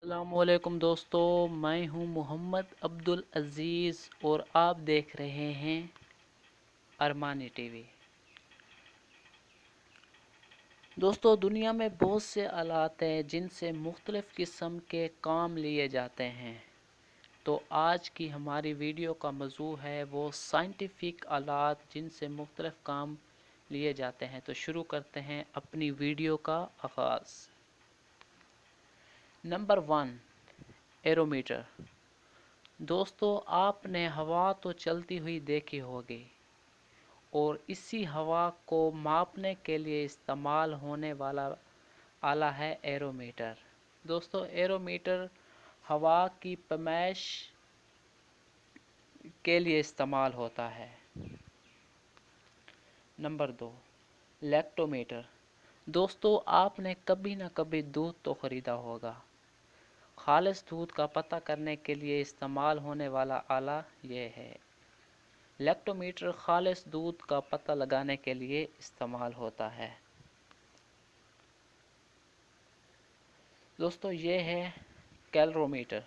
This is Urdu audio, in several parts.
السلام علیکم دوستو، میں ہوں محمد عبدل عزیز اور آپ دیکھ رہے ہیں ارمانی ٹی وی۔ دوستو، دنیا میں بہت سے آلات ہیں جن سے مختلف قسم کے کام لیے جاتے ہیں، تو آج کی ہماری ویڈیو کا موضوع ہے وہ سائنٹیفک آلات جن سے مختلف کام لیے جاتے ہیں۔ تو شروع کرتے ہیں اپنی ویڈیو کا آغاز۔ نمبر 1، ایرومیٹر۔ دوستو، آپ نے ہوا تو چلتی ہوئی دیکھی ہوگی اور اسی ہوا کو ماپنے کے لیے استعمال ہونے والا آلہ ہے ایرومیٹر۔ دوستو، ایرومیٹر ہوا کی پیمائش کے لیے استعمال ہوتا ہے۔ نمبر 2، لیکٹومیٹر۔ دوستو، آپ نے کبھی نہ کبھی دودھ تو خریدا ہوگا۔ خالص دودھ کا پتہ کرنے کے لیے استعمال ہونے والا آلہ یہ ہے۔ لیکٹومیٹر خالص دودھ کا پتہ لگانے کے لیے استعمال ہوتا ہے۔ دوستو، یہ ہے کیلوریمیٹر۔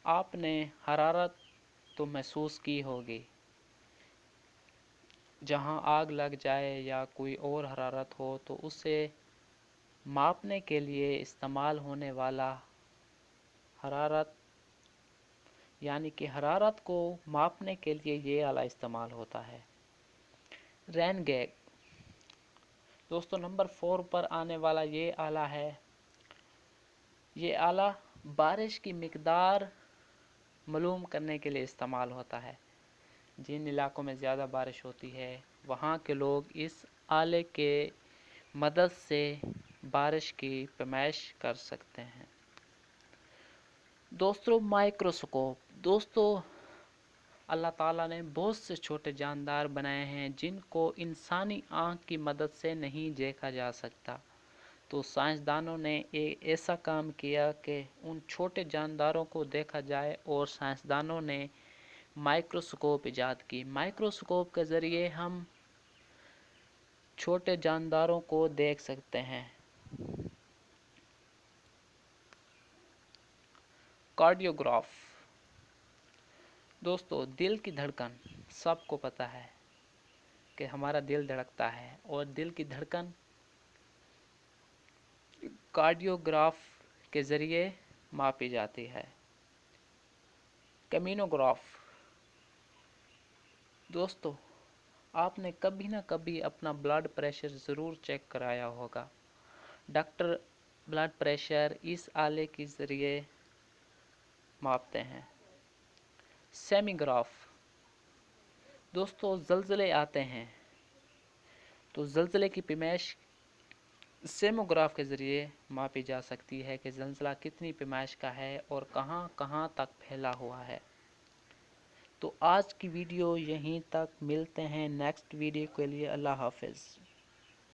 آپ نے حرارت تو محسوس کی ہوگی، جہاں آگ لگ جائے یا کوئی اور حرارت ہو تو اسے ماپنے کے لیے استعمال ہونے والا حرارت یعنی کہ حرارت کو ماپنے کے لیے یہ آلہ استعمال ہوتا ہے۔ رین گیج۔ دوستو، نمبر 4 پر آنے والا یہ آلہ ہے۔ یہ آلہ بارش کی مقدار معلوم کرنے کے لیے استعمال ہوتا ہے۔ جن علاقوں میں زیادہ بارش ہوتی ہے وہاں کے لوگ اس آلے کے مدد سے بارش کی پیمائش کر سکتے ہیں۔ دوستو، مائکروسکوپ۔ دوستو، اللہ تعالیٰ نے بہت سے چھوٹے جاندار بنائے ہیں جن کو انسانی آنکھ کی مدد سے نہیں دیکھا جا سکتا، تو سائنسدانوں نے ایک ایسا کام کیا کہ ان چھوٹے جانداروں کو دیکھا جائے اور سائنسدانوں نے مائکروسکوپ ایجاد کی۔ مائکروسکوپ کے ذریعے ہم چھوٹے جانداروں کو دیکھ سکتے ہیں۔ کارڈیوگراف۔ دوستو، دل کی دھڑکن سب کو پتہ ہے کہ ہمارا دل دھڑکتا ہے اور دل کی دھڑکن کارڈیوگراف کے ذریعے ماپی جاتی ہے۔ کیمینوگراف۔ دوستو، آپ نے کبھی نہ کبھی اپنا بلڈ پریشر ضرور چیک کرایا ہوگا۔ ڈاکٹر بلڈ پریشر اس آلے کے ذریعے ماپتے ہیں۔ سیسمیگراف۔ دوستو، زلزلے آتے ہیں تو زلزلے کی پیمائش سیسموگراف کے ذریعے ماپی جا سکتی ہے کہ زلزلہ کتنی پیمائش کا ہے اور کہاں کہاں تک پھیلا ہوا ہے۔ تو آج کی ویڈیو یہیں تک، ملتے ہیں نیکسٹ ویڈیو کے لیے۔ اللہ حافظ۔